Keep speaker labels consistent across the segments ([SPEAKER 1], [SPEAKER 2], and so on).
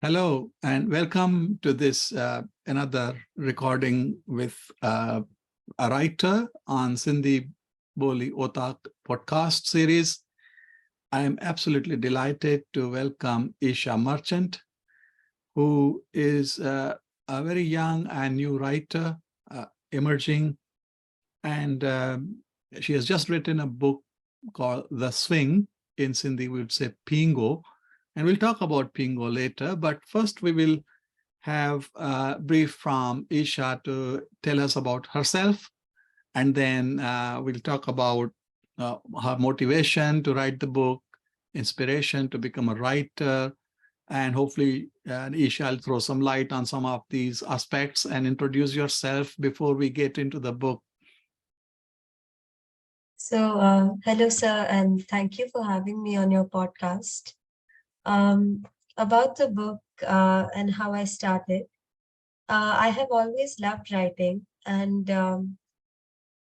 [SPEAKER 1] Hello and welcome to this another recording with a writer on Sindhi Boli Otaak podcast series. I am absolutely delighted to welcome Isha Merchant, who is a very young and new writer, emerging, and she has just written a book called The Swing. In Sindhi, we would say Pingo, and we'll talk about Pingo later. But first, we will have a brief from Isha to tell us about herself, and then we'll talk about her motivation to write the book, inspiration to become a writer, and hopefully Isha will throw some light on some of these aspects and introduce yourself before we get into the book.
[SPEAKER 2] Hello, sir, and thank you for having me on your podcast. About the book and how I started, I have always loved writing, and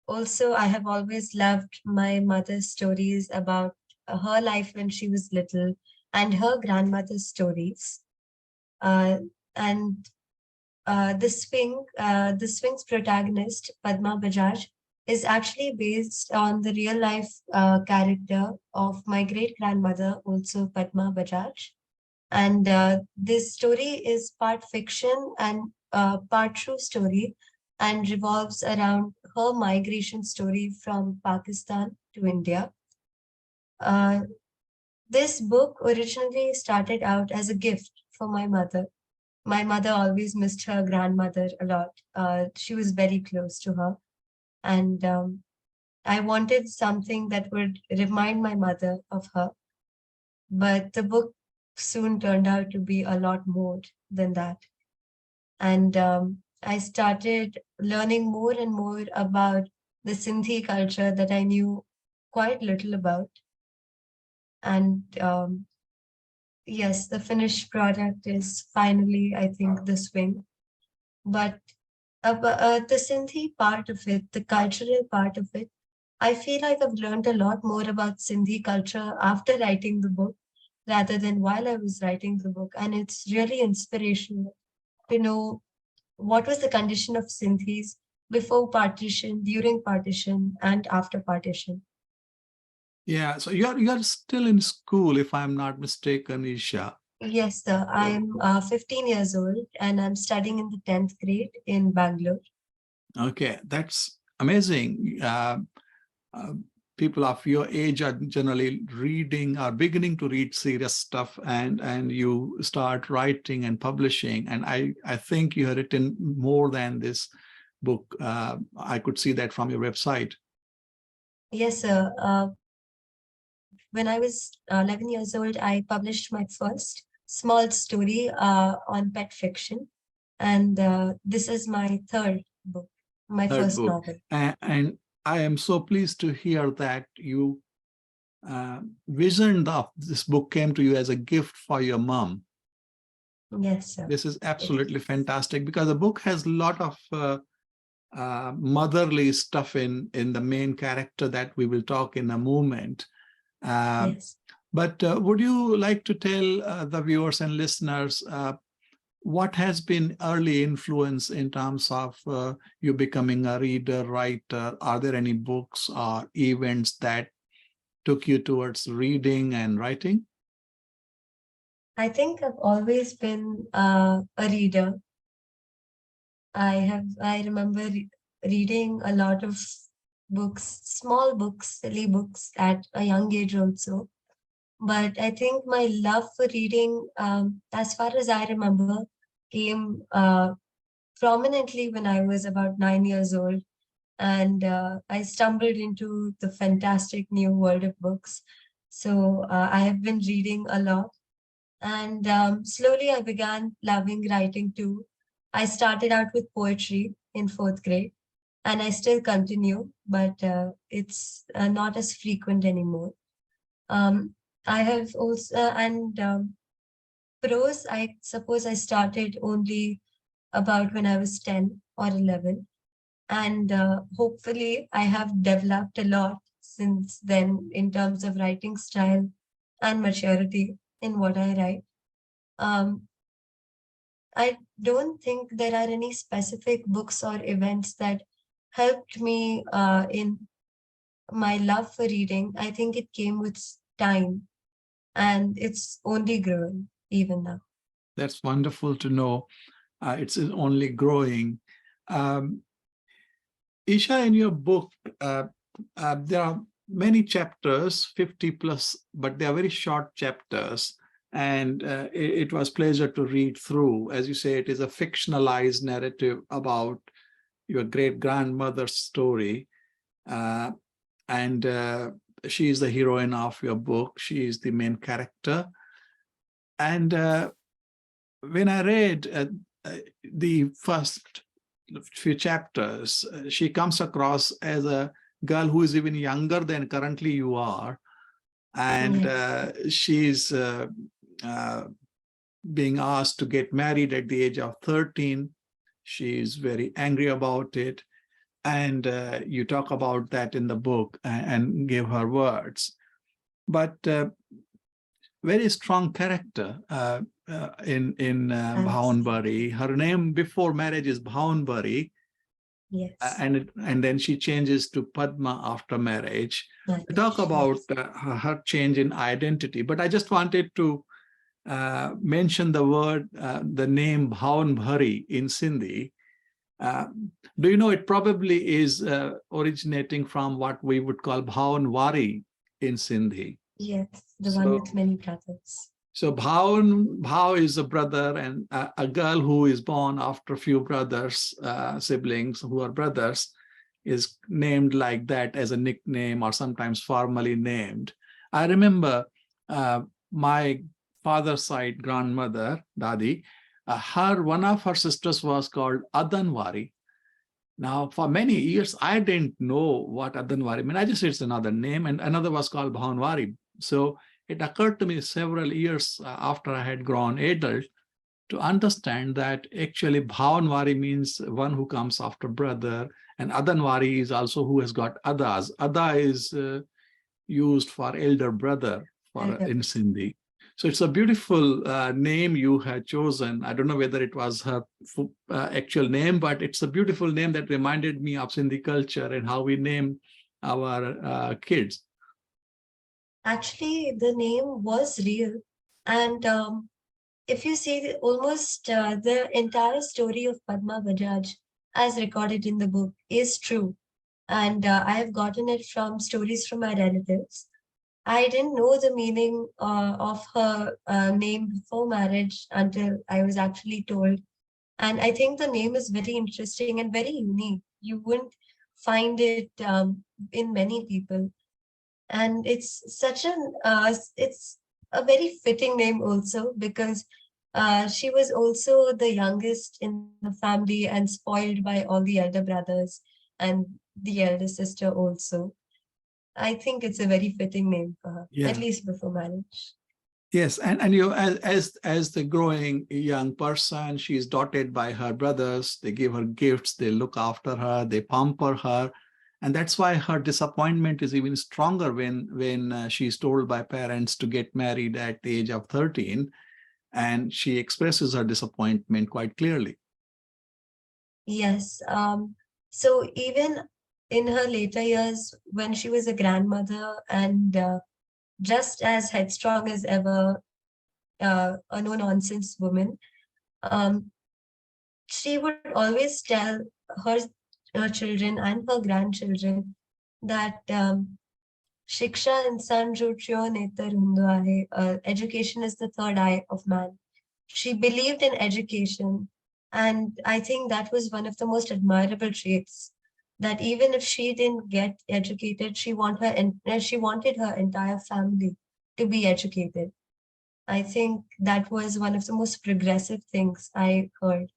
[SPEAKER 2] also I have always loved my mother's stories about her life when she was little and her grandmother's stories. Uh, and the Swing's protagonist, Padma Bajaj, is actually based on the real life character of my great grandmother, also Padma Bajaj. And this story is part fiction and part true story and revolves around her migration story from Pakistan to India. Uh, this book originally started out as a gift for my mother. My mother always missed her grandmother a lot. She was very close to her. And I wanted something that would remind my mother of her. But the book soon turned out to be a lot more than that. And I started learning more and more about the Sindhi culture that I knew quite little about. And yes, the finished product is finally, I think, the swing. But the Sindhi part of it, the cultural part of it, I feel like I've learned a lot more about Sindhi culture after writing the book rather than while I was writing the book. And it's really inspirational to know what was the condition of Sindhis before partition, during partition, and after partition.
[SPEAKER 1] Yeah, so you're still in school, if I'm not mistaken, Isha.
[SPEAKER 2] Yes, sir. I'm 15 years old and I'm studying in the 10th grade in Bangalore.
[SPEAKER 1] Okay, that's amazing. Uh, People of your age are generally reading or beginning to read serious stuff, and you start writing and publishing. And I think you have written more than this book. I could see that from your website.
[SPEAKER 2] Yes, sir. When I was 11 years old, I published my first small story on pet fiction. And this is my third book, my
[SPEAKER 1] Third
[SPEAKER 2] first
[SPEAKER 1] book.
[SPEAKER 2] novel.
[SPEAKER 1] And I am so pleased to hear that you visioned of this book came to you as a gift for your mom.
[SPEAKER 2] Yes, sir.
[SPEAKER 1] This is absolutely fantastic because the book has a lot of motherly stuff in the main character that we will talk in a moment.
[SPEAKER 2] Yes.
[SPEAKER 1] But would you like to tell the viewers and listeners what has been early influence in terms of you becoming a reader, writer? Are there any books or events that took you towards reading and writing?
[SPEAKER 2] I think I've always been a reader. I remember reading a lot of books, small books, silly books at a young age also. But I think my love for reading, as far as I remember, came prominently when I was about 9 years old. And I stumbled into the fantastic new world of books. So I have been reading a lot. And slowly I began loving writing too. I started out with poetry in fourth grade, and I still continue, but it's not as frequent anymore. Um, I have also, and prose, I suppose I started only about when I was 10 or 11. And hopefully, I have developed a lot since then in terms of writing style and maturity in what I write. Um, I don't think there are any specific books or events that helped me in my love for reading. I think it came with time, and it's only growing even now.
[SPEAKER 1] That's wonderful to know. It's only growing. Um, Isha, in your book, there are many chapters, 50 plus, but they are very short chapters. And it was pleasure to read through. As you say, it is a fictionalized narrative about your great-grandmother's story. Uh, and she is the heroine of your book. She is the main character. And when I read the first few chapters, she comes across as a girl who is even younger than currently you are. And
[SPEAKER 2] Yes.
[SPEAKER 1] she's uh, being asked to get married at the age of 13. She's very angry about it. And you talk about that in the book and give her words. But very strong character in
[SPEAKER 2] Absolutely.
[SPEAKER 1] Bhawanbari. Her name before marriage is Bhawanbari,
[SPEAKER 2] Yes.
[SPEAKER 1] and then she changes to Padma after marriage. We talk
[SPEAKER 2] Marriage.
[SPEAKER 1] about
[SPEAKER 2] Yes.
[SPEAKER 1] her change in identity, but I just wanted to mention the name Bhawanbari in Sindhi. Uh, do you know it probably is originating from what we would call Bhawanwari in Sindhi?
[SPEAKER 2] Yes. The one
[SPEAKER 1] So
[SPEAKER 2] with many brothers.
[SPEAKER 1] So Bhav is a brother and a girl who is born after a few brothers, siblings who are brothers, is named like that as a nickname or sometimes formally named. I remember my father's side grandmother, Dadi, one of her sisters was called Adanwari. Now, for many years, I didn't know what Adanwari meant. I just said it's another name, and another was called Bhawanwari. So it occurred to me several years after I had grown adult to understand that actually Bhawanwari means one who comes after brother, and Adanwari is also who has got Adas. Ada is used for elder brother in Sindhi. So it's a beautiful name you had chosen. I don't know whether it was her actual name, but it's a beautiful name that reminded me of Sindhi culture and how we name our kids.
[SPEAKER 2] Actually, the name was real. And if you see almost the entire story of Padma Bajaj, as recorded in the book, is true. And I have gotten it from stories from my relatives. I didn't know the meaning of her name before marriage until I was actually told. And I think the name is very interesting and very unique. You wouldn't find it in many people. And it's a very fitting name also because she was also the youngest in the family and spoiled by all the elder brothers and the elder sister also. I think it's a very fitting name for her, at
[SPEAKER 1] Yeah.
[SPEAKER 2] least before marriage.
[SPEAKER 1] Yes, and you as the growing young person, she's dotted by her brothers. They give her gifts, they look after her, they pamper her, and that's why her disappointment is even stronger when she's told by parents to get married at the age of 13, and she expresses her disappointment quite clearly.
[SPEAKER 2] Yes. So even in her later years, when she was a grandmother and just as headstrong as ever, a no-nonsense woman, um, she would always tell her, her children and her grandchildren that Shiksha insan jo chyo netar hundo hai. Education is the third eye of man. She believed in education, and I think that was one of the most admirable traits. That even if she didn't get educated, she wanted her entire family to be educated. I think that was one of the most progressive things I heard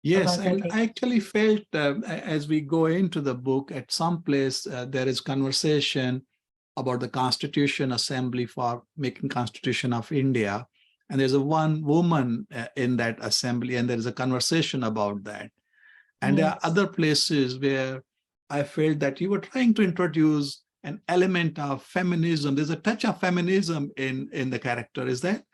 [SPEAKER 1] Yes,
[SPEAKER 2] about that
[SPEAKER 1] and I
[SPEAKER 2] lady.
[SPEAKER 1] actually felt as we go into the book, at some place there is conversation about the Constitution Assembly for making Constitution of India. And there's a one woman in that assembly, and there is a conversation about that. And there are
[SPEAKER 2] Yes.
[SPEAKER 1] other places where I felt that you were trying to introduce an element of feminism. There's a touch of feminism in the character, is that?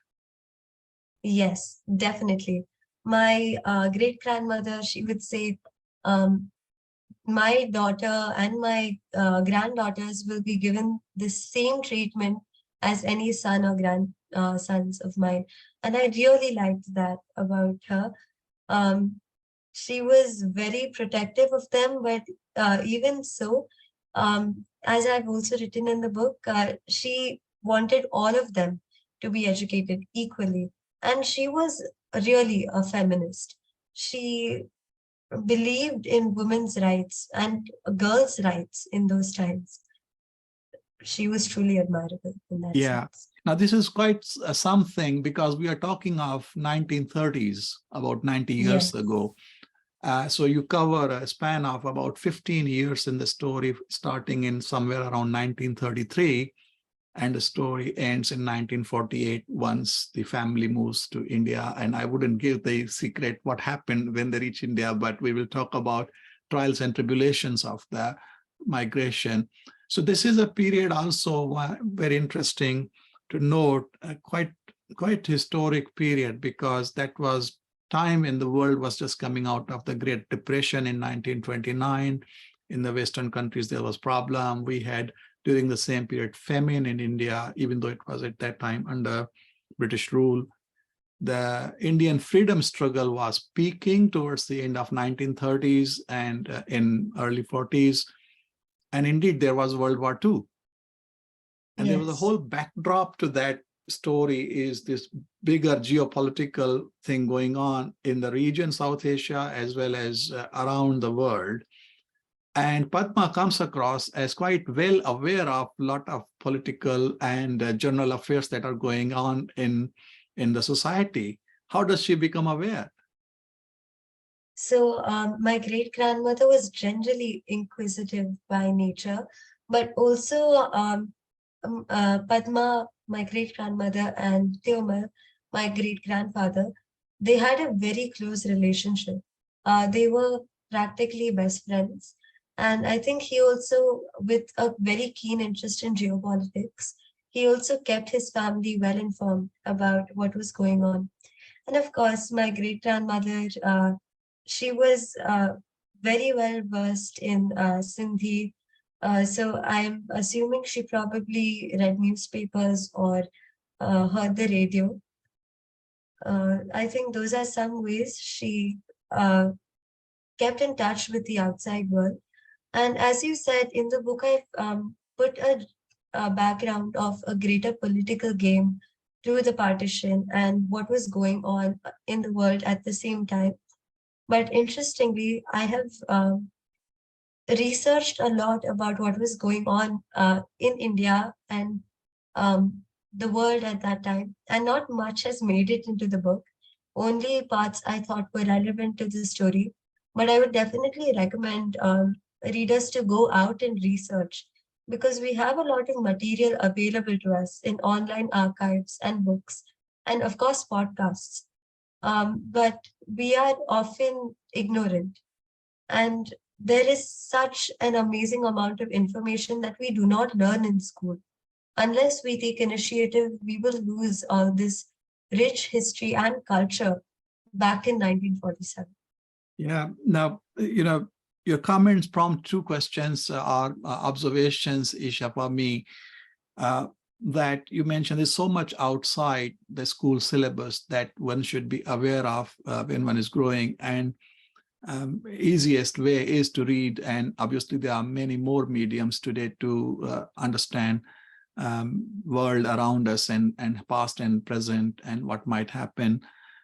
[SPEAKER 2] Yes, definitely. my great-grandmother, she would say, um, my daughter and my granddaughters will be given the same treatment as any son or sons of mine. And I really liked that about her. Um, she was very protective of them, but even so, as I've also written in the book, she wanted all of them to be educated equally. And she was really a feminist. She believed in women's rights and girls' rights in those times. She was truly admirable in that
[SPEAKER 1] Yeah.
[SPEAKER 2] sense.
[SPEAKER 1] Now, this is quite something, because we are talking of 1930s, about 90 years
[SPEAKER 2] Yes.
[SPEAKER 1] ago. So you cover a span of about 15 years in the story, starting in somewhere around 1933, and the story ends in 1948 once the family moves to India. And I wouldn't give the secret what happened when they reach India, but we will talk about trials and tribulations of the migration. So this is a period also very interesting to note, quite historic period, because that was time when the world was just coming out of the Great Depression in 1929. In the Western countries, there was problem. We had, during the same period, famine in India, even though it was at that time under British rule. The Indian freedom struggle was peaking towards the end of 1930s and in early 40s. And indeed, there was World War II. And there was a
[SPEAKER 2] Yes.
[SPEAKER 1] whole backdrop to that story, is this bigger geopolitical thing going on in the region, South Asia, as well as around the world. And Padma comes across as quite well aware of a lot of political and general affairs that are going on in the society. How does she become aware?
[SPEAKER 2] So my great-grandmother was generally inquisitive by nature, but also Padma, my great-grandmother, and Theomal, my great-grandfather, they had a very close relationship. They were practically best friends. And I think he also, with a very keen interest in geopolitics, he also kept his family well informed about what was going on. And of course, my great-grandmother, she was very well versed in Sindhi. So I'm assuming she probably read newspapers or heard the radio. I think those are some ways she uh, kept in touch with the outside world. And as you said in the book, I've put a background of a greater political game through the partition and what was going on in the world at the same time. But interestingly, I have researched a lot about what was going on in India and the world at that time, and not much has made it into the book. Only parts I thought were relevant to the story. But I would definitely recommend readers to go out and research, because we have a lot of material available to us in online archives and books, and of course, podcasts. But we are often ignorant. And there is such an amazing amount of information that we do not learn in school. Unless we take initiative, we will lose all this rich history and culture back in 1947.
[SPEAKER 1] Yeah. Now, your comments prompt two questions or observations, Isha, for me. That you mentioned there's so much outside the school syllabus that one should be aware of when one is growing. And easiest way is to read, and obviously there are many more mediums today to understand world around us and past and present and what might happen.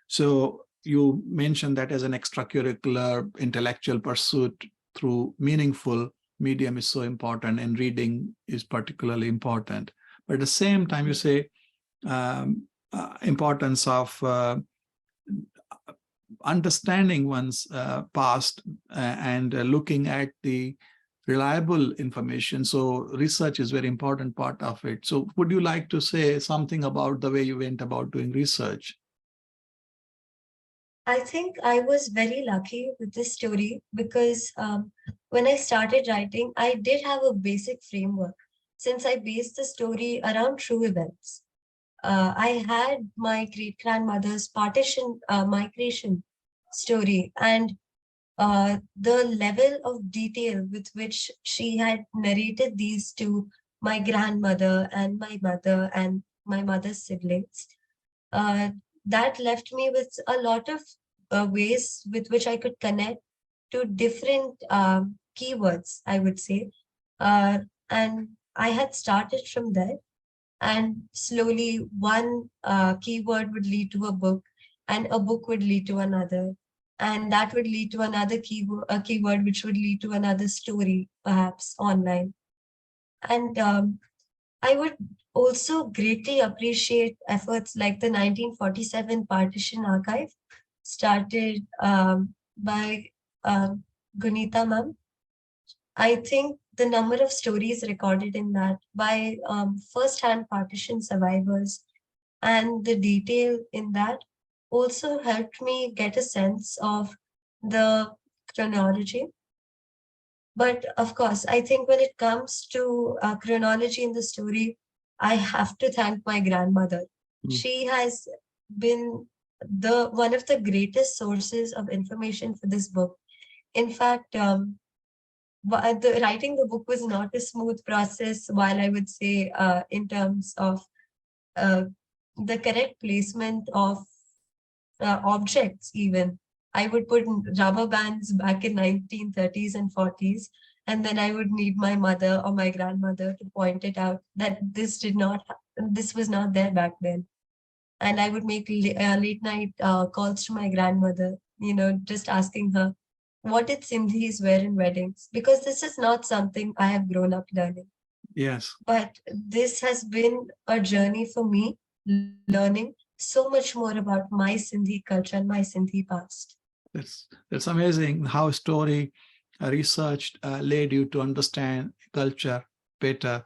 [SPEAKER 1] So you mentioned that as an extracurricular intellectual pursuit through meaningful medium is so important, and reading is particularly important. But at the same time, you say importance of understanding one's past and looking at the reliable information. So research is a very important part of it. So would you like to say something about the way you went about doing research?
[SPEAKER 2] I think I was very lucky with this story because when I started writing, I did have a basic framework since I based the story around true events. I had my great grandmother's partition migration story, and the level of detail with which she had narrated these to my grandmother and my mother and my mother's siblings, uh, that left me with a lot of ways with which I could connect to different keywords, I would say. Uh, and I had started from there, and slowly one keyword would lead to a book, and a book would lead to another, and that would lead to another keyword, a keyword which would lead to another story, perhaps online. And I would also greatly appreciate efforts like the 1947 Partition Archive, started by Gunita Ma'am. I think the number of stories recorded in that by first-hand partition survivors and the detail in that also helped me get a sense of the chronology. But of course, I think when it comes to chronology in the story, I have to thank my grandmother.
[SPEAKER 1] Mm.
[SPEAKER 2] She has been the one of the greatest sources of information for this book. In fact, writing the book was not a smooth process, while I would say in terms of uh, the correct placement of objects even. I would put rubber bands back in 1930s and 40s, and then I would need my mother or my grandmother to point it out that this was not there back then. And I would make late night calls to my grandmother, just asking her, what did Sindhis wear in weddings? Because this is not something I have grown up learning.
[SPEAKER 1] Yes.
[SPEAKER 2] But this has been a journey for me, learning so much more about my Sindhi culture and my Sindhi past.
[SPEAKER 1] That's amazing how story research led you to understand culture better.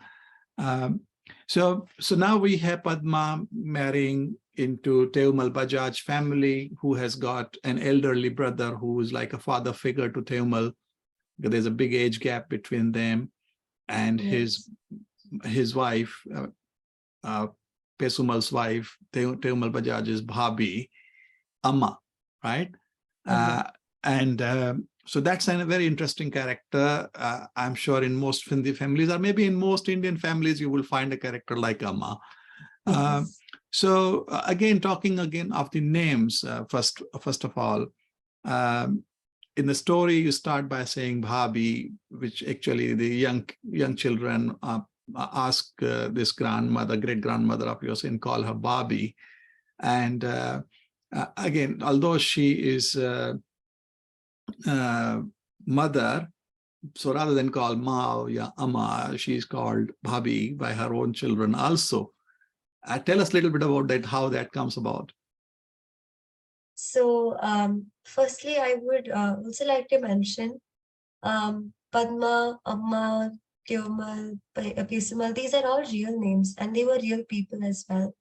[SPEAKER 1] So now we have Padma marrying into Teumal Bajaj family, who has got an elderly brother who is like a father figure to Teumal. There's a big age gap between them, and
[SPEAKER 2] Yes.
[SPEAKER 1] his wife, Pesumal's wife, Teumal Bajaj's Bhabi, Amma, right? And so that's a very interesting character. I'm sure in most Sindhi families, or maybe in most Indian families, you will find a character like Amma.
[SPEAKER 2] Yes.
[SPEAKER 1] So again, talking again of the names, first of all, in the story, you start by saying Bhabi, which actually the young children ask this grandmother, great grandmother of yours, and call her Bhabi. And again, although she is mother, so rather than call Ma or Amma, she's called Bhabi by her own children also. Tell us a little bit about that, how that comes about.
[SPEAKER 2] So, firstly, I would also like to mention Padma, Amma, Tiomal, Pesumal, these are all real names, and they were real people as well.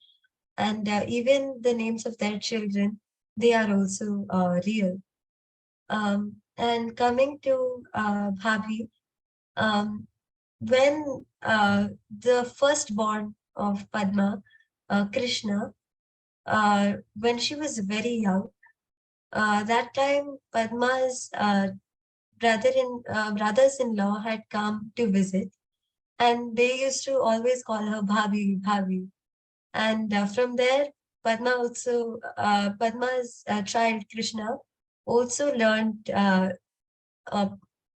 [SPEAKER 2] And even the names of their children, they are also real. And coming to Bhabi, um, when the firstborn of Padma, Krishna, when she was very young, that time Padma's brothers-in-law had come to visit, and they used to always call her Bhabi, Bhabi. And from there, Padma's child Krishna also learned, uh,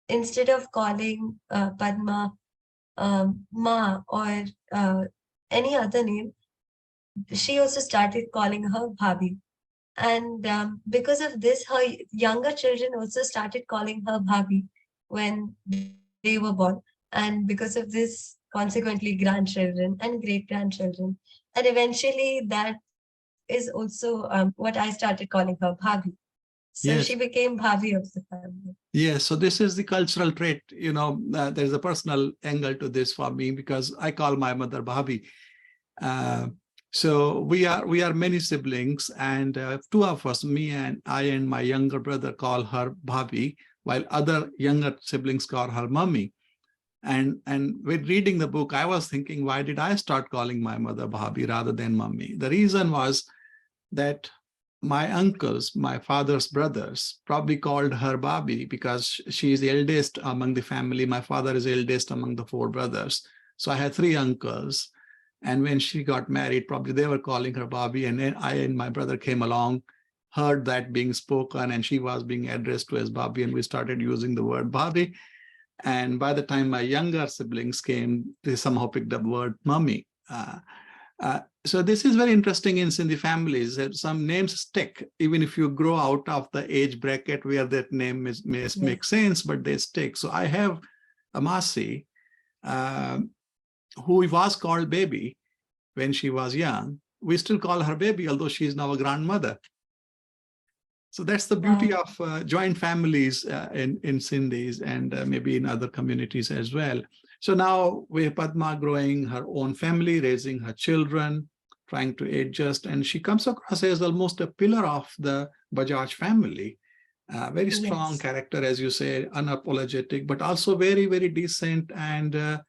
[SPEAKER 2] instead of calling Padma Ma or any other name, she also started calling her Bhabi. And because of this, her younger children also started calling her Bhabi when they were born. And because of this, consequently, grandchildren and great grandchildren. And eventually, that is also what I started calling her Bhabi. So she
[SPEAKER 1] Yes.
[SPEAKER 2] became Bhabi of the family.
[SPEAKER 1] Yes, so this is the cultural trait, there's a personal angle to this for me because I call my mother Bhabi. So we are many siblings, and two of us, me and I and my younger brother, call her Bhabi, while other younger siblings call her Mummy. And with reading the book, I was thinking, why did I start calling my mother Bhabhi rather than Mummy? The reason was that my uncles, my father's brothers, probably called her Bhabhi because she is the eldest among the family. My father is eldest among the 4 brothers. So I had 3 uncles. And when she got married, probably they were calling her Bhabhi. And then I and my brother came along, heard that being spoken, and she was being addressed to as Bhabhi, and we started using the word Bhabhi. And by the time my younger siblings came, they somehow picked up the word Mummy. So this is very interesting in Sindhi families. That some names stick, even if you grow out of the age bracket where that name may make sense, but they stick. So I have a Masi who was called Baby when she was young. We still call her Baby, although she is now a grandmother. So that's the beauty of joint families in Sindhis and maybe in other communities as well. So now we have Padma growing her own family, raising her children, trying to adjust, and she comes across as almost a pillar of the Bajaj family. Very strong character, as you say, unapologetic, but also very, very decent and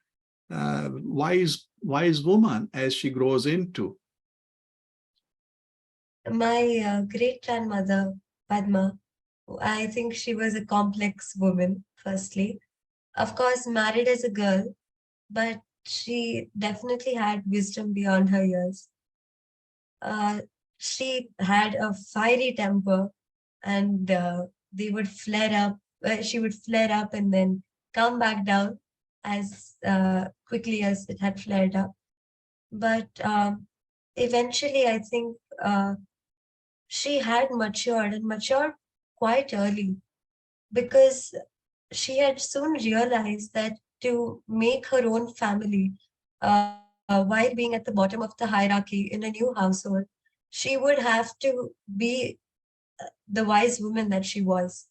[SPEAKER 1] wise woman as she grows into.
[SPEAKER 2] My great-grandmother, Padma, I think she was a complex woman, firstly. Of course, married as a girl, but she definitely had wisdom beyond her years. She had a fiery temper, and they would flare up. She would flare up and then come back down as quickly as it had flared up. But eventually, I think she had matured quite early, because she had soon realized that to make her own family, while being at the bottom of the hierarchy in a new household, she would have to be the wise woman that she was.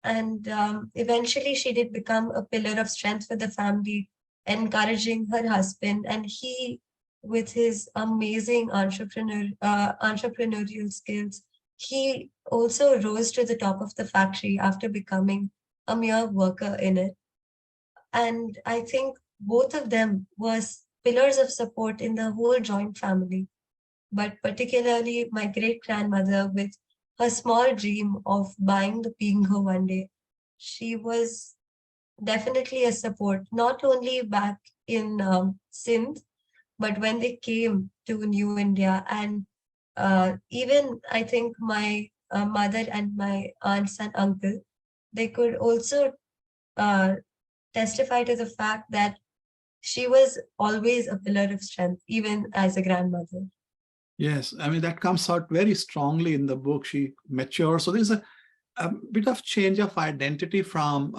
[SPEAKER 2] And eventually, she did become a pillar of strength for the family, encouraging her husband. And he, with his amazing entrepreneurial skills, he also rose to the top of the factory after becoming a mere worker in it. And I think both of them was pillars of support in the whole joint family. But particularly my great grandmother, with her small dream of buying the Pingo one day, she was definitely a support, not only back in Sindh, but when they came to New India. And even I think my mother and my aunts and uncle, they could also uh, testify to the fact that she was always a pillar of strength, even as a grandmother.
[SPEAKER 1] Yes, I mean, that comes out very strongly in the book. She matures. So there's a bit of change of identity from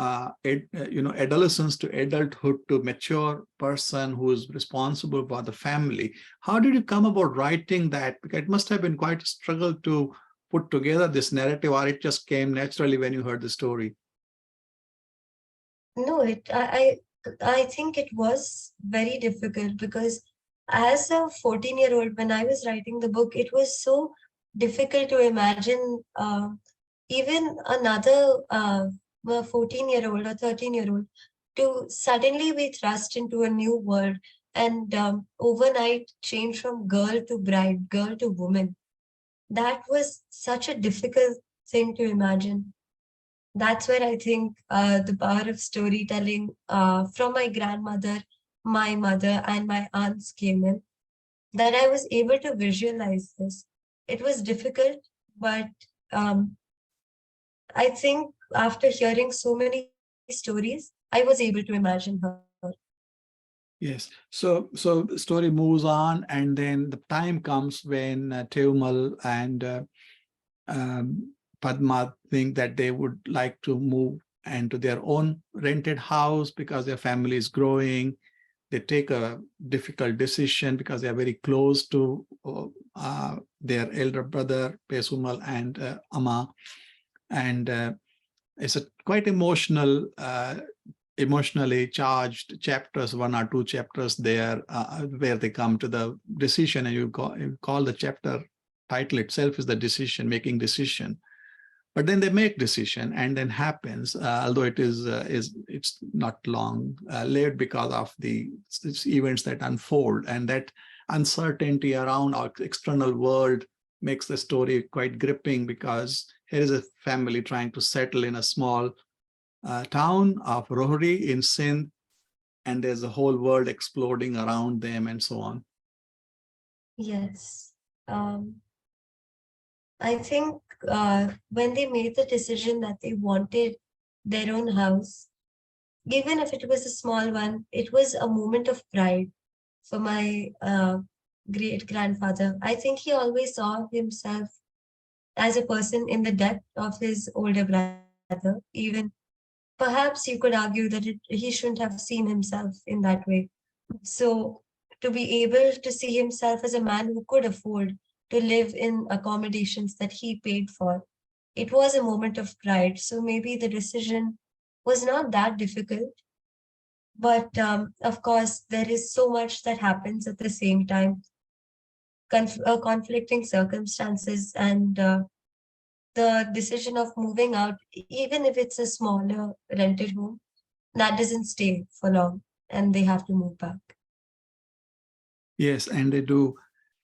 [SPEAKER 1] adolescence to adulthood to mature person who is responsible for the family. How did you come about writing that? Because it must have been quite a struggle to put together this narrative, or it just came naturally when you heard the story.
[SPEAKER 2] No, I think it was very difficult, because as a 14-year-old, when I was writing the book, it was so difficult to imagine even another 14-year-old or 13-year-old to suddenly be thrust into a new world and overnight change from girl to bride, girl to woman. That was such a difficult thing to imagine. That's where I think the power of storytelling from my grandmother, my mother, and my aunts came in, that I was able to visualize this. It was difficult, but um, I think after hearing so many stories, I was able to imagine her.
[SPEAKER 1] Yes. So the story moves on, and then the time comes when Teumal and Padma think that they would like to move into their own rented house because their family is growing. They take a difficult decision because they are very close to their elder brother, Pesumal, and Amma. And it's a quite emotionally charged chapters, 1 or 2 chapters there, where they come to the decision, and you call the chapter title itself is the decision-making decision. But then they make decision, and then happens, although it's not long lived because of the events that unfold, and that uncertainty around our external world makes the story quite gripping, because here is a family trying to settle in a small town of Rohri in Sindh, and there's a whole world exploding around them and so on.
[SPEAKER 2] Yes. I think when they made the decision that they wanted their own house, even if it was a small one, it was a moment of pride for my great grandfather. I think he always saw himself as a person in the depth of his older brother. Even perhaps you could argue that he shouldn't have seen himself in that way. So, to be able to see himself as a man who could afford to live in accommodations that he paid for, it was a moment of pride. So, maybe the decision was not that difficult. But of course, there is so much that happens at the same time, conflicting circumstances, and the decision of moving out, even if it's a smaller rented home, that doesn't stay for long and they have to move back.
[SPEAKER 1] Yes, and they do.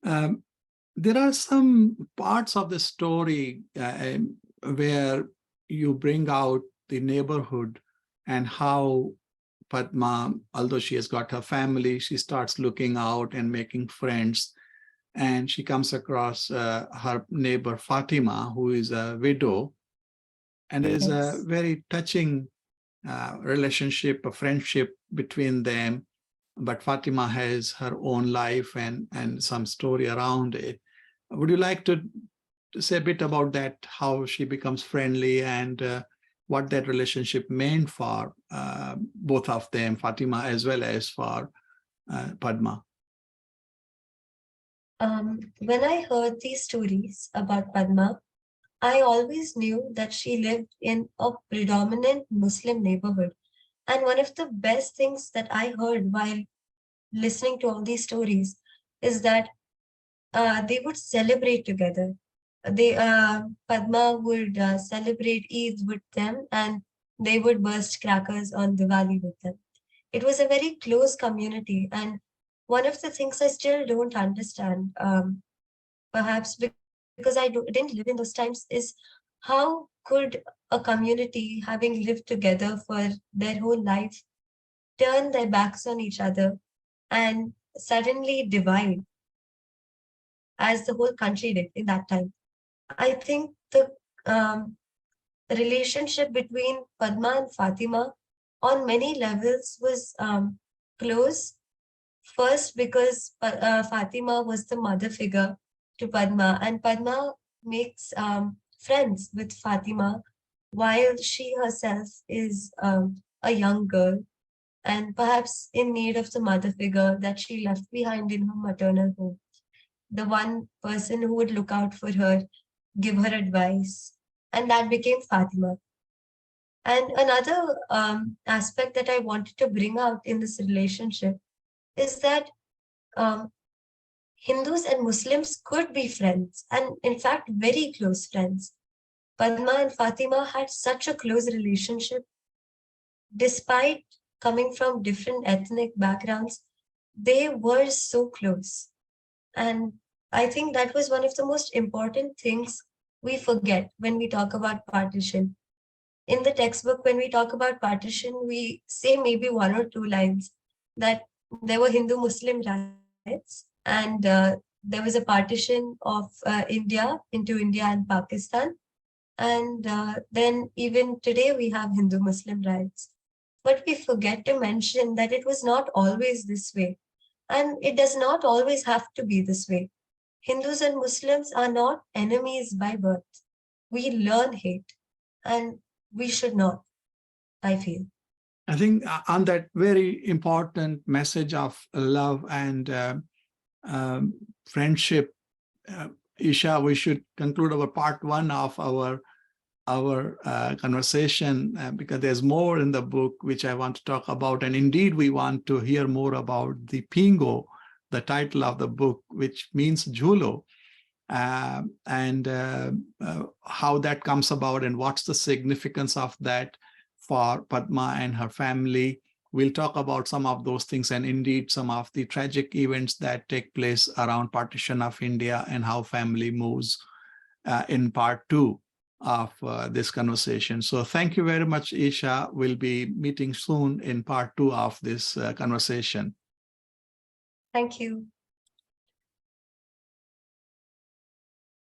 [SPEAKER 1] There are some parts of the story where you bring out the neighborhood and how Padma, although she has got her family, she starts looking out and making friends. And she comes across her neighbor Fatima, who is a widow. And there's a very touching relationship, a friendship between them. But Fatima has her own life and some story around it. Would you like to say a bit about that, how she becomes friendly, and what that relationship meant for both of them, Fatima as well as for Padma?
[SPEAKER 2] When I heard these stories about Padma, I always knew that she lived in a predominant Muslim neighborhood. And one of the best things that I heard while listening to all these stories is that they would celebrate together. Padma would celebrate Eid with them, and they would burst crackers on Diwali with them. It was a very close community, and one of the things I still don't understand, perhaps because didn't live in those times, is how could a community, having lived together for their whole life, turn their backs on each other and suddenly divide as the whole country did in that time. I think the relationship between Padma and Fatima on many levels was close. First, because Fatima was the mother figure to Padma, and Padma makes friends with Fatima while she herself is a young girl and perhaps in need of the mother figure that she left behind in her maternal home. The one person who would look out for her, give her advice, and that became Fatima. And another aspect that I wanted to bring out in this relationship is that um, Hindus and Muslims could be friends, and in fact, very close friends. Padma and Fatima had such a close relationship, despite coming from different ethnic backgrounds, they were so close. And I think that was one of the most important things we forget when we talk about partition. In the textbook, when we talk about partition, we say maybe one or two lines that there were Hindu Muslim riots, and there was a partition of India into India and Pakistan. And then even today we have Hindu Muslim riots. But we forget to mention that it was not always this way. And it does not always have to be this way. Hindus and Muslims are not enemies by birth. We learn hate, and we should not, I feel.
[SPEAKER 1] I think on that very important message of love and friendship, Isha, we should conclude our part one of our conversation because there's more in the book which I want to talk about. And indeed, we want to hear more about the Pingo, the title of the book, which means Jhulo. and how that comes about and what's the significance of that for Padma and her family. We'll talk about some of those things and indeed some of the tragic events that take place around partition of India and how family moves in part 2 of this conversation. So thank you very much, Isha. We'll be meeting soon in part 2 of this conversation.
[SPEAKER 2] Thank you.